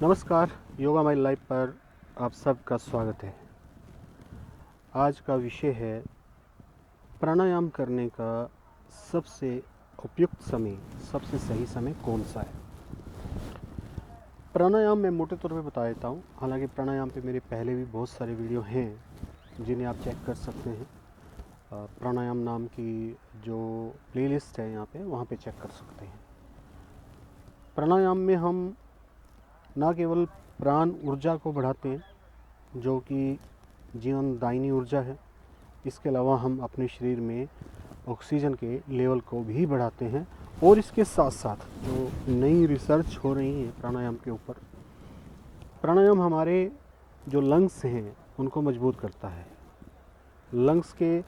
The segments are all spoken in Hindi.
नमस्कार, योगा माई लाइफ पर आप सबका स्वागत है। आज का विषय है प्राणायाम करने का सबसे उपयुक्त समय, सबसे सही समय कौन सा है। प्राणायाम मैं मोटे तौर पे बता देता हूँ। हालांकि प्राणायाम पे मेरे पहले भी बहुत सारे वीडियो हैं जिन्हें आप चेक कर सकते हैं। प्राणायाम नाम की जो प्लेलिस्ट है यहाँ पे, वहाँ पे चेक कर सकते हैं। प्राणायाम में हम ना केवल प्राण ऊर्जा को बढ़ाते हैं जो कि जीवनदायिनी ऊर्जा है, इसके अलावा हम अपने शरीर में ऑक्सीजन के लेवल को भी बढ़ाते हैं। और इसके साथ साथ जो नई रिसर्च हो रही है प्राणायाम के ऊपर, प्राणायाम हमारे जो लंग्स हैं उनको मजबूत करता है। लंग्स के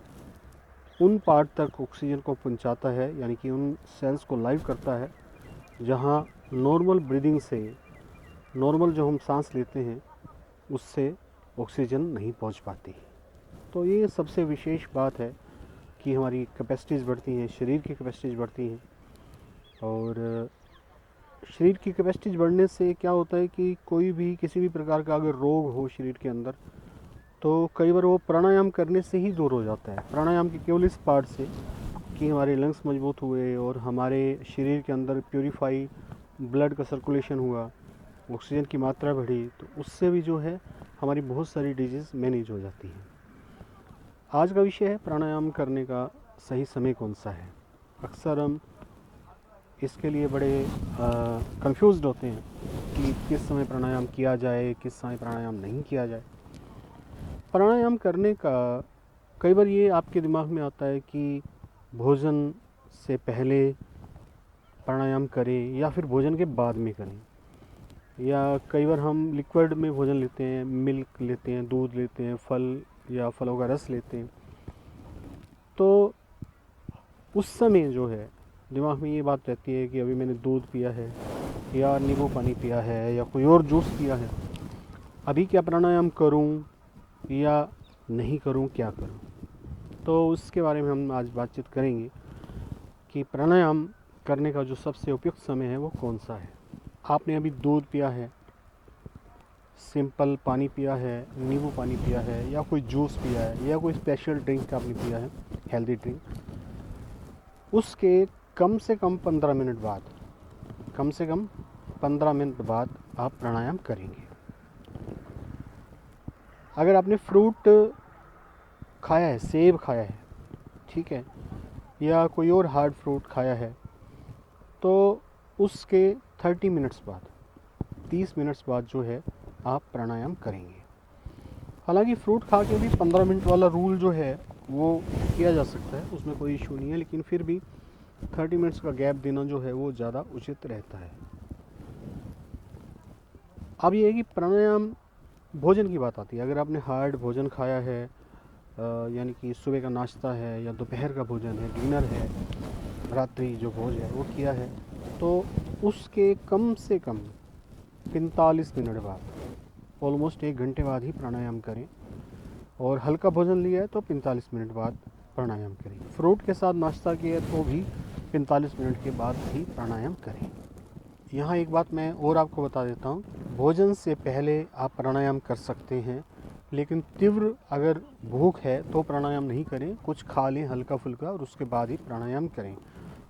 उन पार्ट तक ऑक्सीजन को पहुंचाता है, यानी कि उन सेल्स को लाइव करता है जहां नॉर्मल ब्रीदिंग से, नॉर्मल जो हम सांस लेते हैं उससे ऑक्सीजन नहीं पहुंच पाती। तो ये सबसे विशेष बात है कि हमारी कैपेसिटीज़ बढ़ती हैं, शरीर की कैपेसिटीज़ बढ़ती हैं। और शरीर की कैपेसिटीज़ बढ़ने से क्या होता है कि कोई भी किसी भी प्रकार का अगर रोग हो शरीर के अंदर, तो कई बार वो प्राणायाम करने से ही दूर हो जाता है। प्राणायाम के केवल इस पार्ट से कि हमारे लंग्स मजबूत हुए और हमारे शरीर के अंदर प्योरीफाई ब्लड का सर्कुलेशन हुआ, ऑक्सीजन की मात्रा बढ़ी, तो उससे भी जो है हमारी बहुत सारी डिजीज़ मैनेज हो जाती हैं। आज का विषय है प्राणायाम करने का सही समय कौन सा है। अक्सर हम इसके लिए बड़े कंफ्यूज्ड होते हैं कि किस समय प्राणायाम किया जाए, किस समय प्राणायाम नहीं किया जाए। प्राणायाम करने का कई बार ये आपके दिमाग में आता है कि भोजन से पहले प्राणायाम करें या फिर भोजन के बाद में करें, या कई बार हम लिक्विड में भोजन लेते हैं, मिल्क लेते हैं, दूध लेते हैं, फल या फलों का रस लेते हैं, तो उस समय जो है दिमाग में ये बात रहती है कि अभी मैंने दूध पिया है या नींबू पानी पिया है या कोई और जूस पिया है, अभी क्या प्राणायाम करूं या नहीं करूं, क्या करूं। तो उसके बारे में हम आज बातचीत करेंगे कि प्राणायाम करने का जो सबसे उपयुक्त समय है वो कौन सा है। आपने अभी दूध पिया है, सिंपल पानी पिया है, नींबू पानी पिया है, या कोई जूस पिया है, या कोई स्पेशल ड्रिंक आपने पिया है, हेल्दी ड्रिंक, उसके कम से कम 15 मिनट बाद, कम से कम 15 मिनट बाद आप प्राणायाम करेंगे। अगर आपने फ्रूट खाया है, सेब खाया है, ठीक है, या कोई और हार्ड फ्रूट खाया है, तो उसके 30 मिनट्स बाद, 30 मिनट्स बाद जो है आप प्राणायाम करेंगे। हालांकि फ्रूट खा के भी 15 मिनट वाला रूल जो है वो किया जा सकता है, उसमें कोई इशू नहीं है, लेकिन फिर भी 30 मिनट्स का गैप देना जो है वो ज़्यादा उचित रहता है। अब ये है कि प्राणायाम भोजन की बात आती है। अगर आपने हार्ड भोजन खाया है, यानी कि सुबह का नाश्ता है या दोपहर का भोजन है, डिनर है, रात्रि जो भोज है वो किया है, तो उसके कम से कम 45 मिनट बाद, ऑलमोस्ट 1 घंटे बाद ही प्राणायाम करें। और हल्का भोजन लिया है तो 45 मिनट बाद प्राणायाम करें। फ्रूट के साथ नाश्ता किया है तो भी 45 मिनट के बाद ही प्राणायाम करें। यहाँ एक बात मैं और आपको बता देता हूँ, भोजन से पहले आप प्राणायाम कर सकते हैं, लेकिन तीव्र अगर भूख है तो प्राणायाम नहीं करें। कुछ खा लें हल्का फुल्का और उसके बाद ही प्राणायाम करें।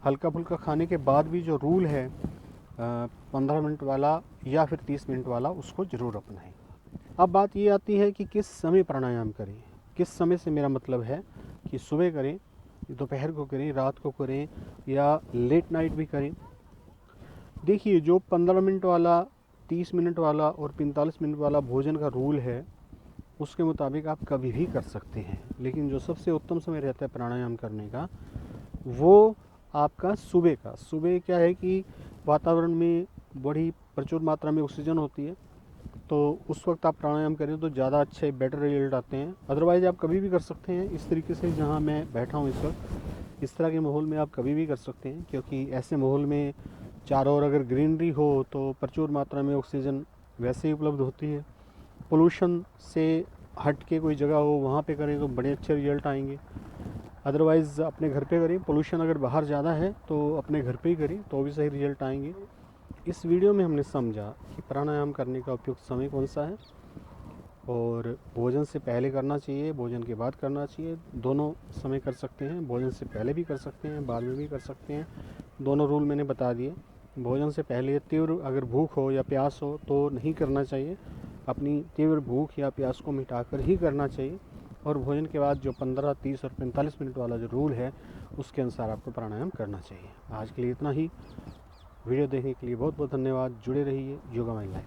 हल्का फुल्का खाने के बाद भी जो रूल है 15 मिनट वाला या फिर 30 मिनट वाला, उसको ज़रूर अपनाएं। अब बात ये आती है कि किस समय प्राणायाम करें। किस समय से मेरा मतलब है कि सुबह करें, दोपहर को करें, रात को करें, या लेट नाइट भी करें। देखिए, जो 15 मिनट वाला, 30 मिनट वाला और 45 मिनट वाला भोजन का रूल है, उसके मुताबिक आप कभी भी कर सकते हैं। लेकिन जो सबसे उत्तम समय रहता है प्राणायाम करने का, वो आपका सुबह का। सुबह क्या है कि वातावरण में बड़ी प्रचुर मात्रा में ऑक्सीजन होती है, तो उस वक्त आप प्राणायाम करें तो ज़्यादा अच्छे, बेटर रिजल्ट आते हैं। अदरवाइज़ आप कभी भी कर सकते हैं। इस तरीके से जहाँ मैं बैठा हूँ इस वक्त, इस तरह के माहौल में आप कभी भी कर सकते हैं, क्योंकि ऐसे माहौल में चारों ओर अगर ग्रीनरी हो तो प्रचुर मात्रा में ऑक्सीजन वैसे ही उपलब्ध होती है। पोल्यूशन से हट के कोई जगह हो, वहाँ पे करें तो बड़े अच्छे रिजल्ट आएंगे। अदरवाइज़ अपने घर पे करें। पोल्यूशन अगर बाहर ज़्यादा है तो अपने घर पे ही करें तो भी सही रिजल्ट आएंगे। इस वीडियो में हमने समझा कि प्राणायाम करने का उपयुक्त समय कौन सा है और भोजन से पहले करना चाहिए, भोजन के बाद करना चाहिए। दोनों समय कर सकते हैं, भोजन से पहले भी कर सकते हैं, बाद में भी कर सकते हैं। दोनों रूल मैंने बता दिए। भोजन से पहले तीव्र अगर भूख हो या प्यास हो तो नहीं करना चाहिए। अपनी तीव्र भूख या प्यास को मिटाकर ही करना चाहिए। और भोजन के बाद जो 15, 30 और 45 मिनट वाला जो रूल है उसके अनुसार आपको प्राणायाम करना चाहिए। आज के लिए इतना ही। वीडियो देखने के लिए बहुत बहुत धन्यवाद। जुड़े रहिए योगा माई लाइफ।